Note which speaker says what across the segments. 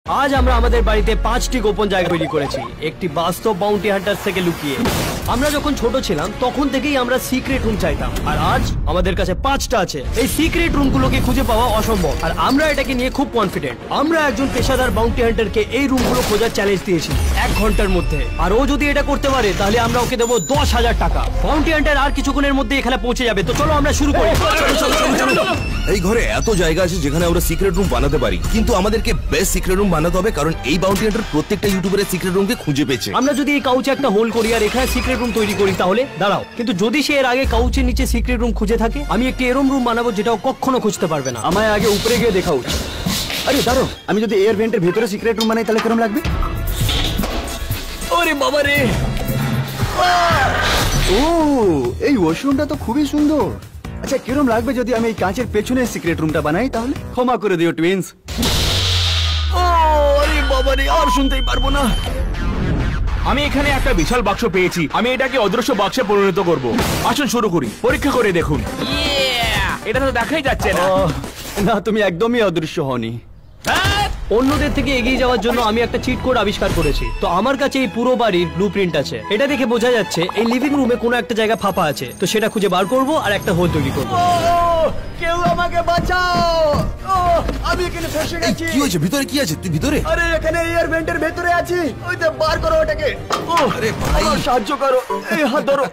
Speaker 1: আজ আমরা আমাদের বাড়িতে 5টি গোপন জায়গা তৈরি করেছি, একটি বাস্তব বাউন্টি হান্টার থেকে লুকিয়ে। আমরা যখন ছোট ছিলাম তখন থেকেই আমরা সিক্রেট রুম চাইতাম, আর আজ আমাদের কাছে 5টা আছে। এই সিক্রেট রুমগুলোকে খুঁজে পাওয়া অসম্ভব, আর আমরা এটাকে নিয়ে খুব কনফিডেন্ট। আমরা একজন পেশাদার বাউন্টি হান্টারকে এই রুমগুলো খোঁজার চ্যালেঞ্জ দিয়েছি 1 ঘন্টার মধ্যে, আর ও যদি এটা করতে পারে তাহলে আমরা ওকে দেবো 10,000 টাকা। বাউন্টি হান্টার আর কিছুক্ষণের মধ্যে এখানে পৌঁছে যাবে, তো চলো আমরা শুরু করি।
Speaker 2: এই ঘরে এত জায়গা আছে যেখানে আমরা সিক্রেট রুম বানাতে পারি, কিন্তু আমাদেরকে বেস্ট সিক্রেট রুম বানাতে হবে, কারণ এই বাউন্টি হান্টার প্রত্যেকটা ইউটিউবারের সিক্রেট রুমকে খুঁজে পেয়েছে।
Speaker 1: আমরা যদি এই কাউচে একটা হোল করি আর এখানে সিক্রেট রুম তৈরি করি তাহলে দাঁড়াও, কিন্তু যদি সে এর আগে কাউচের নিচে সিক্রেট রুম খুঁজে থাকে, আমি একটি এরম রুম বানাবো যেটাও কখনো খুঁজতে পারবে না।
Speaker 3: আমায় আগে উপরে গিয়ে দেখা উচিত। আরে দাঁড়াও, আমি যদি এয়ার ভেন্টের ভেতরে সিক্রেট রুম বানাই তাহলে কেমন লাগবে?
Speaker 1: ওরে বাবা রে!
Speaker 3: ও, এই ওয়াশরুমটা তো খুবই সুন্দর। আচ্ছা, কিরম লাগবে যদি আমি এই কাঁচের পেছনে সিক্রেট রুমটা বানাই তাহলে? ক্ষমা করে দিও টুইন্স।
Speaker 1: আরে বাবা রে, আর শুনতেই পারবো না।
Speaker 4: আমি এখানে একটা বিশাল বাক্স পেয়েছি, আমি এটাকে অদৃশ্য বাক্সে পরিণত করব। আসুন শুরু করি, পরীক্ষা করে দেখুন। এটা তো দেখাই যাচ্ছে না।
Speaker 3: না, তুমি একদমই অদৃশ্য হওনি।
Speaker 1: অন্যদের থেকে এগিয়ে যাওয়ার জন্য আমি একটা চিট কোড আবিষ্কার করেছি। তো আমার কাছে এই পুরো বাড়ির ব্লুপ্রিন্ট আছে। এটা দেখে বোঝা যাচ্ছে এই লিভিং রুমে কোনো একটা জায়গা ফাঁপা আছে, তো সেটা খুঁজে বার করব আর একটা হোল তৈরি করব।
Speaker 3: কেউ আমাকে বাঁচাও! আমি এখানে ফেসে গেছি।
Speaker 2: কি হয়েছে? ভিতরে কি আছে? তুই ভিতরে?
Speaker 3: আরে এখানে এয়ার ভেন্টের ভেতরে আছি। ওইতে বার করো ওটাকে।
Speaker 2: আরে ভাই,
Speaker 3: আমার সাহায্য করো। এই হাত ধরো।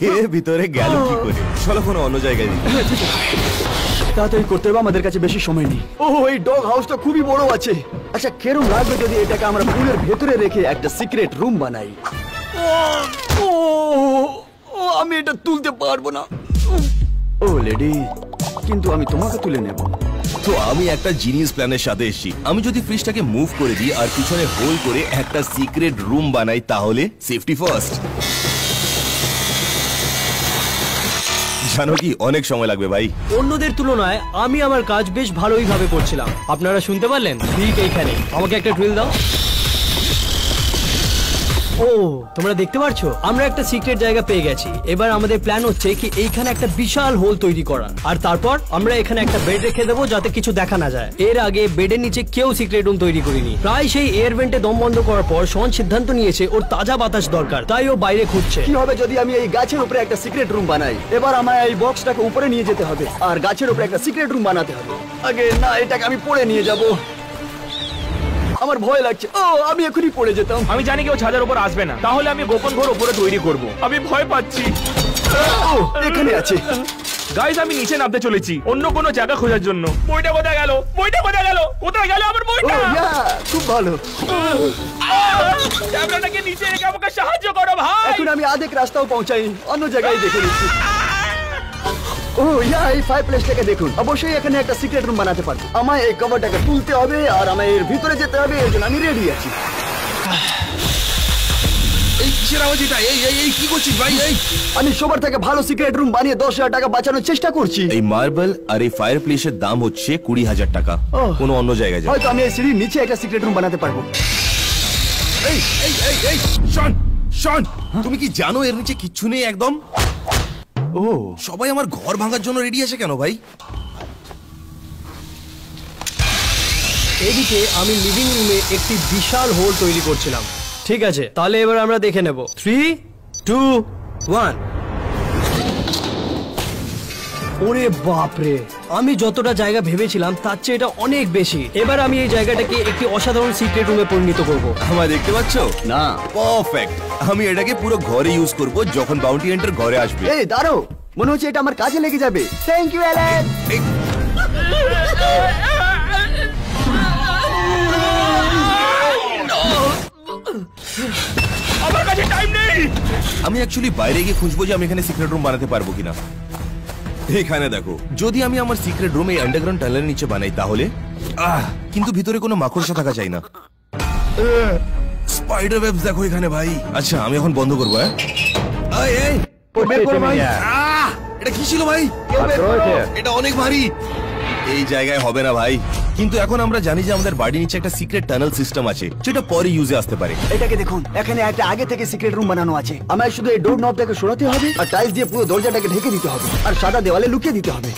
Speaker 2: এ ভিতরে গেল কি করে? চলো কোনো অন্য জায়গায় যাই।
Speaker 3: তাড়াতাড়ি করতে হবে, আমাদের কাছে বেশি সময় নেই। ও, এই ডগ হাউসটা খুবই বড় আছে। আচ্ছা, কেরম লাগবে যদি এটাকে আমরা পুলের ভেতরে রেখে একটা সিক্রেট রুম বানাই? ও, আমি এটা তুলতে পারবো না। ও লেডি, কিন্তু আমি তোমাকে তুলে নেব।
Speaker 2: তো আমি একটা জিনিয়াস প্ল্যানের সাথে এসেছি। আমি যদি ফ্রিজটাকে মুভ করে দিই আর পিছনে হোল করে একটা সিক্রেট রুম বানাই তাহলে সেফটি ফার্স্ট। জানো কি, অনেক সময় লাগবে ভাই।
Speaker 1: অন্যদের তুলনায় আমি আমার কাজ বেশ ভালোই ভাবে করছিলাম। আপনারা শুনতে পারলেন? ঠিক এইখানে। আমাকে একটা ড্রিল দাও। ও, তোমরা দেখতে পারছো আমরা একটা সিক্রেট জায়গা পেয়ে গেছি। এবার আমাদের প্ল্যান হচ্ছে কি এইখানে একটা বিশাল হোল তৈরি করা, আর তারপর আমরা এখানে একটা বেড রেখে দেবো যাতে কিছু দেখা না যায়। এর আগে বেডের নিচে কেউ সিক্রেট রুম তৈরি করিনি। প্রায় সেই এয়ার ভেন্টে দম বন্ধ করার পর শন সিদ্ধান্ত নিয়েছে ওর তাজা বাতাস দরকার, তাই ও বাইরে খুঁজছে।
Speaker 3: কি হবে যদি আমি এই গাছের উপরে একটা সিক্রেট রুম বানাই? এবার আমায় এই বক্সটাকে উপরে নিয়ে যেতে হবে আর গাছের উপরে একটা সিক্রেট রুম বানাতে হবে। আগে না, এটাকে আমি পড়ে নিয়ে যাব। আমার ভয় লাগছে। ও, আমি এখনই পড়ে যেতাম।
Speaker 4: আমি জানি কেউ ছাদের উপর আসবে না, তাহলে আমি গোপন ঘর উপরে তৈরি করব। আমি ভয় পাচ্ছি।
Speaker 3: ও, এখানে আছে।
Speaker 4: গাইস, আমি নিচে নামতে চলেছি অন্য কোনো জায়গা খোঁজার জন্য। বইটা কোথায় গেল? বইটা কোথায় গেল? কোথায় গেল আমার
Speaker 3: ও
Speaker 4: বইটা?
Speaker 3: ইয়া, খুব ভালো।
Speaker 4: ক্যামেরাটাকে নিচে রেখে আমাকে সাহায্য করো ভাই।
Speaker 3: এখন আমি আধেক রাস্তাও পৌঁছাইনি, অন্য জায়গায় দেখে নিচ্ছি। ও ইয়া, এই ফায়ার প্লেসটাকে দেখুন। অবশ্যই এখানে একটা সিক্রেট রুম বানাতে পারবো। আমায় এই কভারটাকে তুলতে হবে আর আমায় এর ভিতরে যেতে হবে, এর জন্য আমি রেডি আছি।
Speaker 2: এই কিসের আওয়াজ এটা? এই কি করছিস ভাই?
Speaker 3: আমি সবার থেকে ভালো সিক্রেট রুম বানিয়ে 10,000 টাকা বাঁচানোর চেষ্টা করছি।
Speaker 2: এই মার্বেল আর এই ফায়ার প্লেসের দাম হচ্ছে 20,000 টাকা। কোনো অন্য জায়গায় যাও।
Speaker 3: হয়তো আমি এই সিঁড়ির নিচে একটা সিক্রেট রুম বানাতে পারবো।
Speaker 2: এই শন, তুমি কি জানো এর নিচে কিচ্ছু নেই একদম?
Speaker 3: ও,
Speaker 2: সবাই আমার ঘর ভাঙার জন্য রেডি আছে কেন ভাই?
Speaker 1: এদিকে আমি লিভিং রুমে একটি বিশাল হোল তৈরি করছিলাম। ঠিক আছে, তাহলে এবার আমরা দেখে নেব। 3, 2, 1। ওরে বাপরে, আমি যতটা জায়গা ভেবেছিলাম তার চেয়ে এটা অনেক বেশি। এবার আমি এই জায়গাটাকে একটি অসাধারণ সিক্রেট রুমে পরিণত করব।
Speaker 2: আমায় দেখতে পাচ্ছ?
Speaker 3: না।
Speaker 2: পারফেক্ট। আমি এটাকে পুরো ঘরে ইউজ করব যখন বাউন্টি হান্টার ঘরে আসবে।
Speaker 3: এই দাঁড়াও, মনে হচ্ছে এটা আমার কাজে লেগে যাবে। Thank you Allen.
Speaker 4: আমার কাছে টাইম নেই।
Speaker 2: আমি অ্যাকচুয়ালি বাইরে গিয়ে খুঁজবো যে আমি এখানে সিক্রেট রুম বানাতে পারবো কিনা। এখানে দেখো, যদি আমি আমার সিক্রেট রুম এই আন্ডারগ্রাউন্ড টানেলের নিচে বানাই তাহলে কিন্তু ভিতরে কোনো মাকড়সা থাকা চাই না। স্পাইডার ওয়েবস দেখো এখানে ভাই। আচ্ছা, আমি এখন বন্ধ করবো। এটা কি ছিল ভাই? এটা অনেক ভারী, এই জায়গায় হবে না ভাই। কিন্তু এখন আমরা জানি যে আমাদের বাড়ির নিচে একটা সিক্রেট টানেল সিস্টেম আছে যেটা পরে ইউজে আসতে পারে।
Speaker 3: এটাকে দেখুন, এখানে একটা আগে থেকে সিক্রেট রুম বানানো আছে। আমায় শুধু এই ডোর নবটাকে সরাতে হবে আর টাইলস দিয়ে পুরো দরজাটাকে ঢেকে দিতে হবে আর সাদা দেওয়ালে লুকিয়ে দিতে হবে।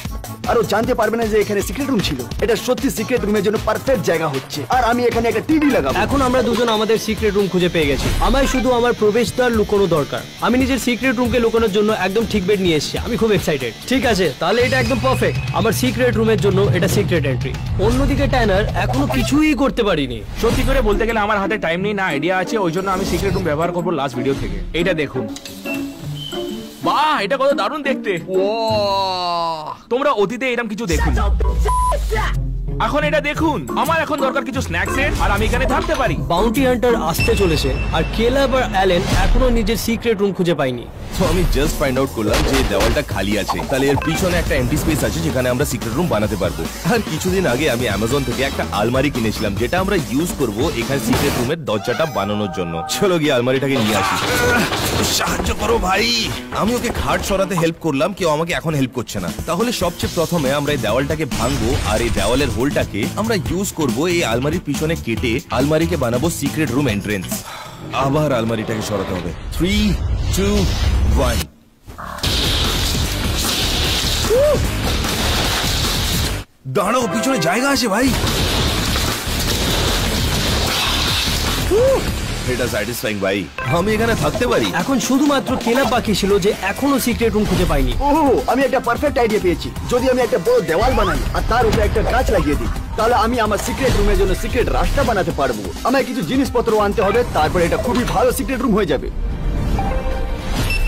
Speaker 3: আর ও জানতে পারবে না যে এখানে সিক্রেট রুম ছিল। এটা সত্যি সিক্রেট রুমের জন্য পারফেক্ট জায়গা হচ্ছে। আর আমি এখানে একটা টিভি লাগাবো।
Speaker 1: এখন আমরা দুজন আমাদের সিক্রেট রুম খুঁজে পেয়ে গেছি। আমায় শুধু আমার প্রবেশদ্বার লুকোনো দরকার। আমি নিজের সিক্রেট রুমকে লুকোনোর জন্য একদম ঠিক বেড নিয়ে এসেছি। আমি খুব এক্সাইটেড। ঠিক আছে, তাহলে এটা একদম পারফেক্ট। আমার সিক্রেট রুমের জন্য এটা সিক্রেট এন্ট্রি। অন্যদিকে ট্যানার এখনো কিছুই করতে পারিনি।
Speaker 4: সত্যি করে বলতে গেলে আমার হাতে টাইম নেই, না আইডিয়া আছে, ওই জন্য আমি সিক্রেট রুম ব্যবহার করবো লাস্ট ভিডিও থেকে। এইটা দেখুন, বাহ, এটা কত দারুণ দেখতে। তোমরা অতীতে এরকম কিছু দেখুন। এখন এটা দেখুন, আমার এখন দরকার কিছু স্ন্যাক্সের, আর আমি এখানে থাকতে পারি।
Speaker 1: বাউন্টি হান্টার আসতে চলেছে, আর কেলাব আর অ্যালেন এখনো নিজের সিক্রেট রুম খুঁজে পাইনি।
Speaker 2: তো আমি জাস্ট ফাইন্ড আউট করলাম যে দেওয়ালটা খালি আছে, তাহলে এর পিছনে একটা এমটি স্পেস আছে যেখানে আমরা সিক্রেট রুম বানাতে পারবো। আর কিছুদিন আগে আমি অ্যামাজন থেকে একটা আলমারি কিনেছিলাম যেটা আমরা ইউজ করব এখানে সিক্রেট রুমের দরজাটা বানানোর জন্য। চলো গিয়ে আলমারিটাকে নিয়ে আসি। সাহায্য করো ভাই। আমি ওকে খাট সরাতে হেল্প করলাম, কেউ আমাকে এখন হেল্প করছে না। তাহলে সবচেয়ে প্রথমে আমরা এই দেওয়ালটাকে ভাঙবো, আর এই দেওয়ালের হোলটাকে আমরা ইউজ করব এই আলমারির পিছনে কেটে আলমারিকে বানাবো সিক্রেট রুম এন্ট্রেন্স। আবার আলমারিটাকে সরাতে হবে। 3, 2, 1। দাঁড়াও, পিছনে জায়গা আছে ভাই। এটা স্যাটিসফাইং ভাই, আমি এখানে থাকতে পারি।
Speaker 1: এখন শুধুমাত্র কেলাব বাকি ছিল যে এখনো সিক্রেট রুম খুঁজে পাইনি।
Speaker 3: ওহ, আমি একটা পারফেক্ট আইডিয়া পেয়েছি। যদি আমি একটা বড় দেওয়াল বানাই আর তার উপরে একটা গাছ লাগিয়ে দিই, তাহলে আমি আমার সিক্রেট রুমের জন্য সিক্রেট রাস্তা বানাতে পারবো। আমায় কিছু জিনিসপত্র আনতে হবে, তারপরে এটা খুবই ভালো সিক্রেট রুম হয়ে যাবে।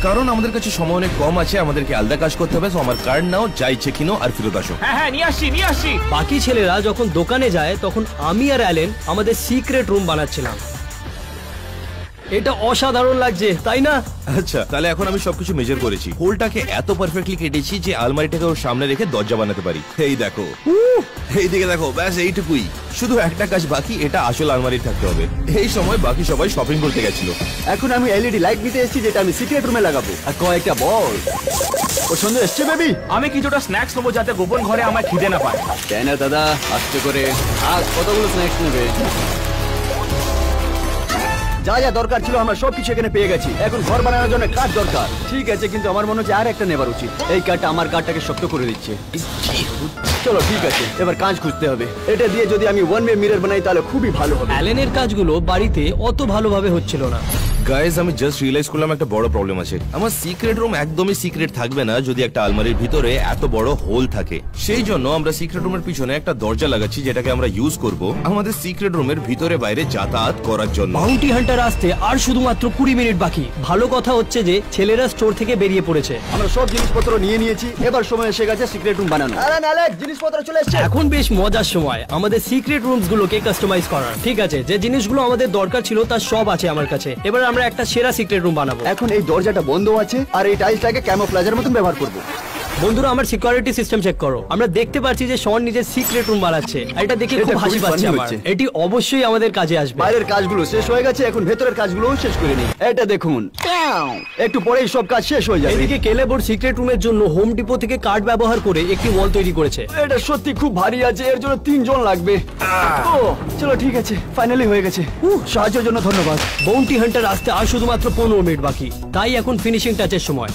Speaker 2: কারণ আমাদের কাছে সময় অনেক কম আছে, আমাদেরকে আলাদা কাজ করতে হবে। তো আমার কার্ড নাও, যা ইচ্ছে কিনো আর ফেরত আসো।
Speaker 4: হ্যাঁ হ্যাঁ, নিয়ে আসছি।
Speaker 1: বাকি ছেলেরা যখন দোকানে যায় তখন আমি আর অ্যালেন আমাদের সিক্রেট রুম বানাচ্ছিলাম। এটা অসাধারণ লাগছে, তাই না?
Speaker 2: আচ্ছা, তাহলে এখন আমি সবকিছু মেজার করেছি। হোলটাকে এত পারফেক্টলি কেটেছি যে আলমারিটাকে ওর সামনে রেখে দরজা বানাতে পারি। এই দেখো, এইদিকে দেখো, ব্যাস এইটুকুই। শুধু একটা কাজ বাকি, এটা আসল আলমারি থাকতে হবে। এই সময় বাকি সবাই শপিং করতে গেছিল।
Speaker 3: এখন আমি এলইডি লাইট নিতে এসেছি যেটা আমি সিক্রেট রুমে লাগাবো, আর কয়েকটা বল। পছন্দ এসছে বেবি?
Speaker 4: আমি কিছুটা স্ন্যাক্স নেবো যাতে গোপন ঘরে আমার খিদে না পায়।
Speaker 3: কেন দাদা, আস্তে করে। আজ কতগুলো স্ন্যাক্স নেবে? যা যা দরকার ছিল আমরা সবকিছু এখানে পেয়ে গেছি। এখন ঘর বানানোর জন্য কাঠ দরকার। ঠিক আছে, কিন্তু আমার মনে হচ্ছে আর একটা নেবার উচিত। এই কাঠটা আমার কাঠটাকে শক্ত করে দিচ্ছে। চলো ঠিক আছে, এবার কাঁচ খুঁজতে হবে। এটা দিয়ে যদি আমি ওয়ান ওয়ে মিরর বানাই তাহলে খুবই ভালো হবে।
Speaker 1: অ্যালেনের কাজগুলো বাড়িতে অত ভালোভাবে হচ্ছিল না।
Speaker 2: গাইস, আমি জাস্ট রিয়েলাইজ করলাম একটা বড় প্রবলেম আছে। আমার সিক্রেট রুম একদমই সিক্রেট থাকবে না যদি একটা আলমারির ভিতরে এত বড় হোল থাকে। সেই জন্য আমরা সিক্রেট রুমের পিছনে একটা দরজা লাগাচ্ছি যেটাকে আমরা ইউজ করব আমাদের সিক্রেট রুমের ভিতরে বাইরে যাতায়াত করার জন্য।
Speaker 1: বাউন্টি হান্টার আসতে আর শুধুমাত্র 20 মিনিট বাকি। ভালো কথা হচ্ছে যে ছেলেরা স্টোর থেকে বেরিয়ে পড়েছে।
Speaker 3: আমরা সব জিনিসপত্র নিয়ে নিয়েছি, এবার সময় এসে গেছে সিক্রেট রুম বানানো। জিনিসপত্র চলে এসেছে।
Speaker 1: এখন বেশ মজার সময় আমাদের সিক্রেট রুমস গুলোকে কাস্টমাইজ করার। ঠিক আছে, যে জিনিসগুলো আমাদের দরকার ছিল তার সব আছে আমার কাছে। এবার আমরা একটা সেরা সিক্রেট রুম বানাবো।
Speaker 3: এখন এই দরজাটা বন্ধ আছে আর এই টাইলসটাকে ক্যামোফ্লেজের মতন ব্যবহার করব।
Speaker 1: বন্ধুরা, আমার সিকিউরিটি সিস্টেম চেক করো। আমরা দেখতে পাচ্ছি যে শন নিজের সিক্রেট রুম বানাচ্ছে। আর এটা দেখে খুব হাসি পাচ্ছে আমার। এটি অবশ্যই আমাদের কাজে আসবে।
Speaker 3: বাইরের কাজগুলো শেষ হয়ে গেছে, এখন ভেতরের কাজগুলোও শেষ করে নিই। এটা দেখুন, একটু পরেই সব কাজ শেষ হয়ে যাবে।
Speaker 1: এদিকে কেলেব ওর সিক্রেট রুমের জন্য হোম ডিপো থেকে কাঠ ব্যবহার করে একটি ওয়াল তৈরি করেছে।
Speaker 3: এটা সত্যি খুব ভারী আছে, এর জন্য 3 জন লাগবে। ও চলো ঠিক আছে, ফাইনালি হয়ে গেছে। সাহায্যের জন্য ধন্যবাদ।
Speaker 1: বাউন্টি হান্টার আসতে আর শুধুমাত্র 15 মিনিট বাকি, তাই এখন ফিনিশিং টাচের সময়।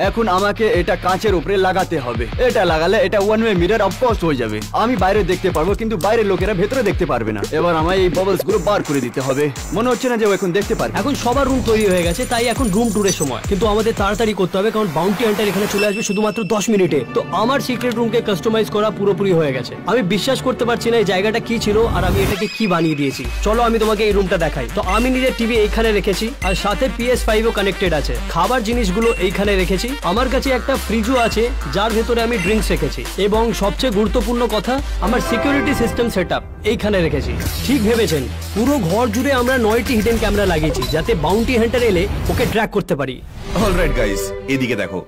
Speaker 3: এখন আমাকে এটা কাঁচের উপরে লাগাতে হবে। এটা লাগালে এটা ওয়ান ওয়ে মিরর অফকোর্স হয়ে যাবে। আমি বাইরে দেখতে পারবো, কিন্তু বাইরের লোকেরা ভেতরে দেখতে পারবে না। এবার আমায় এই বাবলস গুলো বার করে দিতে হবে। মনে হচ্ছে না যে ও এখন দেখতে পারবে।
Speaker 1: এখন সবার রুম তৈরি হয়ে গেছে, তাই এখন রুম ট্যুরের সময়। কিন্তু আমাদের তাড়াতাড়ি করতে হবে, কারণ বাউন্টি হান্টার এখানে চলে আসবে শুধুমাত্র 10 মিনিটে। তো আমার সিক্রেট রুমকে কাস্টমাইজ করা পুরোপুরি হয়ে গেছে। আমি বিশ্বাস করতে পারছি না এই জায়গাটা কি ছিল আর আমি এটাকে কি বানিয়ে দিয়েছি। চলো আমি তোমাকে এই রুমটা দেখাই। তো আমি নিজের টিভি এইখানে রেখেছি, আর সাথে PS5 ও কানেক্টেড আছে। খাবার জিনিসগুলো এইখানে রেখেছি। আমার কাছে একটা ফ্রিজও আছে যার ভেতরে আমি ড্রিঙ্কস রেখেছি, এবং সবচেয়ে গুরুত্বপূর্ণ কথা, আমার সিকিউরিটি সিস্টেম সেটআপ এইখানে রেখেছি। ঠিক ভেবেছেন, পুরো ঘর জুড়ে আমরা 9টি হিডেন ক্যামেরা লাগিয়েছি যাতে বাউন্টি হান্টার এলে ওকে ট্র্যাক করতে পারি।
Speaker 2: অলরাইট গাইস, এদিকে দেখো।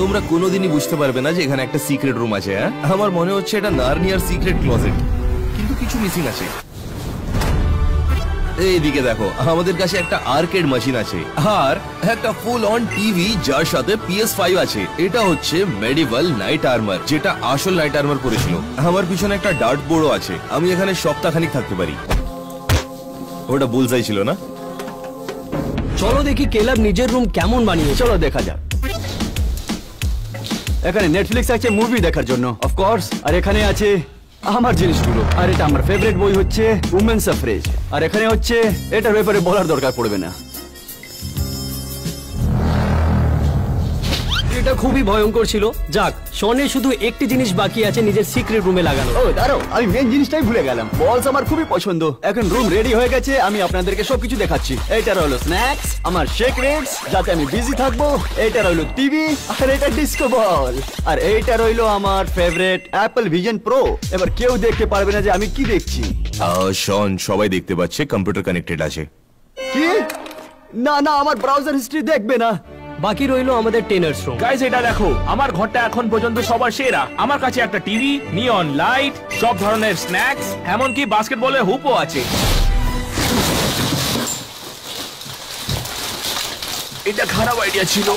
Speaker 2: তোমরা কোনোদিনই বুঝতে পারবে না যে এখানে একটা সিক্রেট রুম আছে। হ্যাঁ, আমার মনে হচ্ছে এটা নার্নিয়ার সিক্রেট ক্লোজেট, কিন্তু কিছু মিসিং আছে। এইদিকে দেখো, আমাদের কাছে একটা আর্কেড মেশিন আছে আর একটা ফুল অন টিভি যার সাথে PS5 আছে। এটা হচ্ছে মেডিভাল নাইট আর্মার, যেটা আসল নাইট আর্মার পরেছিল। আমার পিছনে একটা ডার্ট বোর্ডও আছে। আমি এখানে সপ্তাহখানিক থাকতে পারি। ওটা বুলসাই ছিল না?
Speaker 1: চলো দেখি কেলাব নিজের রুম কেমন বানিয়েছে।
Speaker 3: চলো দেখা যাক। এখানে নেটফ্লিক্স আছে মুভি দেখার জন্য অফকোর্স, আর এখানে আছে আমার জিনিসগুলো। আর এটা আমার ফেভারিট বই হচ্ছে উমেন সাফরেজ। আর এখানে হচ্ছে, এটার ব্যাপারে বলার দরকার পড়বে না।
Speaker 1: এটা খুবই ভয়ঙ্কর ছিল। যাক, শনের শুধু একটি জিনিস বাকি আছে নিজের সিক্রেট রুমে লাগানো।
Speaker 3: ও দাঁড়াও, আমি মেন জিনিসটাই ভুলে গেলাম। বলস আমার খুবই পছন্দ। এখন রুম রেডি হয়ে গেছে, আমি আপনাদেরকে সবকিছু দেখাচ্ছি। এইটা হলো স্ন্যাক্স, আমার শেক রেটস যাতে আমি বিজি থাকবো। এইটা হলো টিভি, আর এটা ডিস্কো বল। আর এইটা রইলো আমার ফেভারিট অ্যাপল ভিশন প্রো। এবার কেউ দেখতে পারবে না যে আমি কি দেখছি।
Speaker 2: শন, সবাই দেখতে পাচ্ছে কম্পিউটার কানেক্টেড আছে।
Speaker 3: কি? না না, আমার ব্রাউজার হিস্ট্রি দেখবে না।
Speaker 1: বাকি রইলো আমাদের টেনার্স রুম।
Speaker 4: গাইস এটা দেখো, আমার ঘরটা এখন পর্যন্ত সবার সেরা। আমার কাছে একটা টিভি, নিয়ন লাইট, সব ধরনের স্ন্যাক্স, এমনকি বাস্কেটবলের হুপও আছে। এটা খারাপ আইডিয়া ছিল।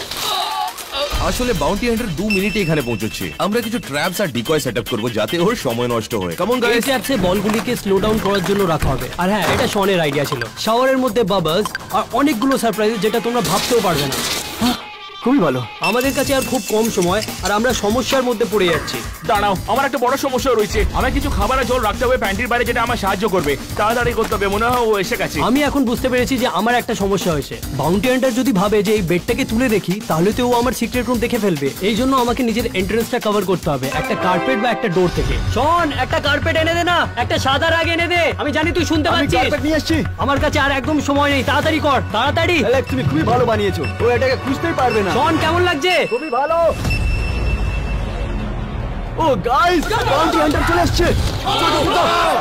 Speaker 2: আসলে বাউন্টি হান্টার 2 মিনিটে এখানে পৌঁছচ্ছে। আমরা কিছু ট্র্যাপস আর ডিকয় সেটআপ করব যাতে ওর সময় নষ্ট হয়। কেমন
Speaker 1: এই
Speaker 2: গাইস?
Speaker 1: ট্র্যাপসে বলগুলিকে স্লো ডাউন করার জন্য রাখা হবে। আর হ্যাঁ, এটা শনের আইডিয়া ছিল। শাওয়ারের মধ্যে বাবলস আর অনেকগুলো সারপ্রাইজ যেটা তোমরা ভাবতেও পারবে না।
Speaker 3: খুবই ভালো।
Speaker 1: আমাদের কাছে আর খুব কম সময়, আর আমরা সমস্যার মধ্যে পড়ে যাচ্ছি।
Speaker 4: দাঁড়াও, আমার একটা বড় সমস্যা রয়েছে। আমার কিছু খাবার আর জল রাখতে হবে প্যান্টির বাইরে, যেটা আমার সাহায্য করবে। তাড়াতাড়ি করতে হবে, মনে হয় ও এসে গেছে।
Speaker 1: আমি এখন বুঝতে পেরেছি যে আমার একটা সমস্যা হয়েছে। বাউন্টি হান্টার যদি ভাবে যে এই বেডটাকে তুলে দেখি, তাহলে তো ও আমার সিক্রেট রুম দেখে ফেলবে। এই জন্য আমাকে নিজের এন্ট্রান্সটা কভার করতে হবে একটা কার্পেট বা একটা ডোর থেকে। শোন, একটা কার্পেট এনে দে না, একটা সাদা রাগ এনে দে। আমি জানি তুই শুনতে
Speaker 3: আমি
Speaker 1: পাচ্ছিস।
Speaker 3: কার্পেট নিয়ে আসছি।
Speaker 1: আমার কাছে আর একদম সময় নেই, তাড়াতাড়ি কর, তাড়াতাড়ি।
Speaker 3: অ্যালেক্স, তুমি খুবই ভালো বানিয়েছো। ও এটাকে খুঁজতেই পারবে না।
Speaker 1: শোন, কেমন লাগছে?
Speaker 3: খুবই ভালো। ও গাইস, বাউন্টি হান্টার চলে আসছে।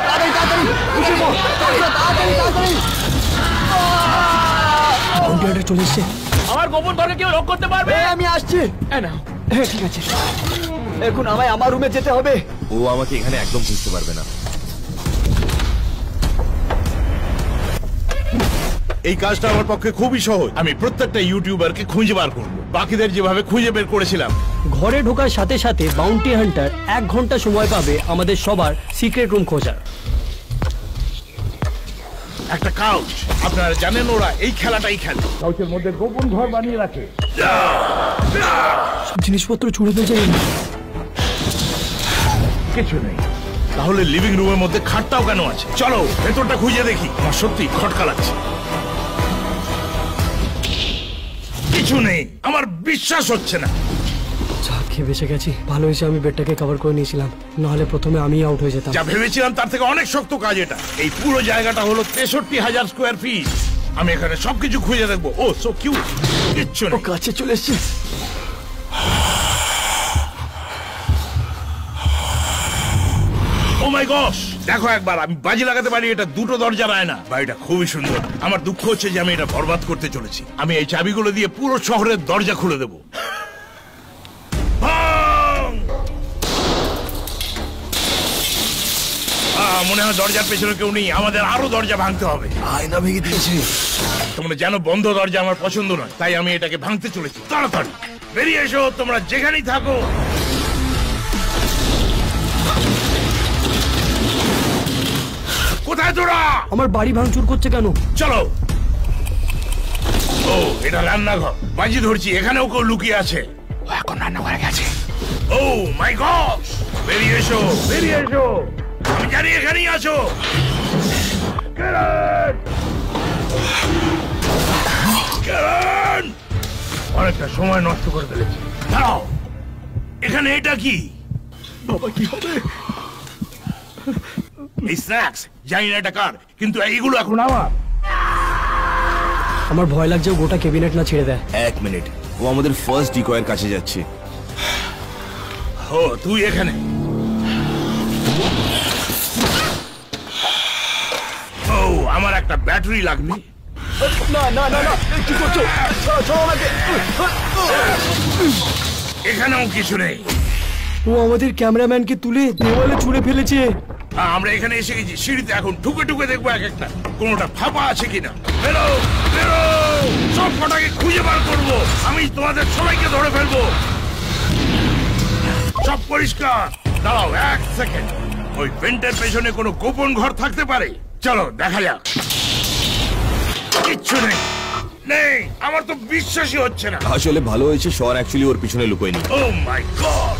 Speaker 3: তাড়াতাড়ি তাড়াতাড়ি খুঁজে পড়, তাড়াতাড়ি তাড়াতাড়ি।
Speaker 1: বাউন্টি হান্টার চলে এসেছে।
Speaker 4: আমার গোপন ঘরকে কেউ লক করতে পারবে?
Speaker 3: আমি আসছি।
Speaker 4: না,
Speaker 3: হ্যাঁ ঠিক আছে, এখন আমায় আমার রুমে যেতে হবে।
Speaker 2: ও আমাকে এখানে একদম বুঝতে পারবে না।
Speaker 5: এই কাজটা আমার পক্ষে খুবই সহজ। আমি প্রত্যেকটা ইউটিউবারকে খুঁজে বার করব, বাকিদের যেভাবে খুঁজে বের করেছিলাম।
Speaker 1: ঘরে ঢোকার সাথে সাথে বাউন্টি হান্টার 1 ঘন্টা সময় পাবে আমাদের সবার সিক্রেট রুম খোঁজার।
Speaker 5: একটা কাউচ, আপনারা জানেন ওরা এই খেলাটাই খেলে। কাউচের মধ্যে গোপন ঘর বানিয়ে রাখে।
Speaker 1: সব জিনিসপত্র ছুড়ে ফেলছে।
Speaker 5: কিছু নেই, তাহলে লিভিং রুমের মধ্যে খাটটাও কেন আছে? চলো ভেতরটা খুঁজে দেখি। আমার সত্যি খটকা লাগছে। কিছু নেই, আমার বিশ্বাস হচ্ছে না।
Speaker 1: যা খেয়ে বেঁচে গেছি। ভালো হয়েছে আমি বেডটাকে কভার করে নিয়েছিলাম, নাহলে প্রথমে আমি আউট হয়ে যেতাম।
Speaker 5: যা ভেবেছিলাম তার থেকে অনেক শক্ত কাজ এটা। এই পুরো জায়গাটা হলো 63,000 স্কোয়ার ফিট। আমি এখানে সবকিছু খুঁজে দেখবো। ও সো কিউট। কিচ্ছু
Speaker 3: ও
Speaker 5: নেই।
Speaker 3: কাছে চলে এসছে।
Speaker 5: ও মাই গস, দেখো একবার, আমি বাজি লাগাতে পারি এটা 2টো দরজা রায় না। বাড়িটা খুবই সুন্দর। আমার দুঃখ হচ্ছে যে আমি এটা বরবাদ করতে চলেছি। আমি এই চাবিগুলো দিয়ে পুরো শহরের দরজা খুলে দেবো। মনে হয় দরজার পেছনে কেউ নেই। আমাদের আরো দরজা ভাঙতে হবে।
Speaker 2: আয়না ভেঙে দিয়েছে।
Speaker 5: তোমরা জানো বন্ধ দরজা আমার পছন্দ নয়, তাই আমি এটাকে ভাঙতে চলেছি। তাড়াতাড়ি বেরিয়ে এসো, তোমরা যেখানেই থাকো। কোথায় তোরা?
Speaker 1: আমার বাড়ি ভাঙচুর করছে কেন?
Speaker 5: চলো। ও, এটা রান্নাঘর। বাজি ধরছি এখানেও কেউ লুকিয়ে আছে। ও এখন রান্নাঘরে গেছে। ও মাই গড, বেরিয়ে এসো, বেরিয়ে এসো। আমি জানি এখানেই আছো। ক্যারেন! ক্যারেন! অনেকটা সময় নষ্ট করে ফেলেছি। দাঁড়াও, এখানে এটা কি?
Speaker 3: বাবা কি হবে?
Speaker 5: এই স্ন্যাক্স, জানি না এটা কার, কিন্তু এইগুলো এখন আমার।
Speaker 1: আমার ভয় লাগছে ও গোটা ক্যাবিনেট না ছেড়ে দেয়।
Speaker 2: 1 মিনিট, ও আমাদের ফার্স্ট ডিকয়ের কাছে যাচ্ছে।
Speaker 5: ও তুই এখানে? ও, আমার একটা ব্যাটারি লাগবে।
Speaker 3: না না না না, কি করছো? ছাড়ো আমাকে।
Speaker 5: এখানেও কিছু নেই।
Speaker 1: ও আমাদের ক্যামেরাম্যানকে তুলে দেওয়ালে ছুঁড়ে ফেলেছে।
Speaker 5: আমরা এখানে এসে গেছি। সিঁড়িতে এখন ঠুকে ঠুকে দেখবো এক একটা, কোনোটা ফাঁপা আছে কিনা। বেরো বেরো, সব কটাকে খুঁজে বার করবো। আমি তোমাদের সবাইকে ধরে ফেলবো। সব পরিষ্কার। দাঁড়াও 1 সেকেন্ড। ওই ভেন্টের পেছনে কোনো গোপন ঘর থাকতে পারে। চলো দেখা যাক। কিচ্ছু নেই। নেই, আমার তো বিশ্বাসই হচ্ছে না।
Speaker 2: আসলে ভালো হয়েছে শন অ্যাকচুয়ালি ওর পিছনে লুকোয়নি।
Speaker 5: ও মাই গড,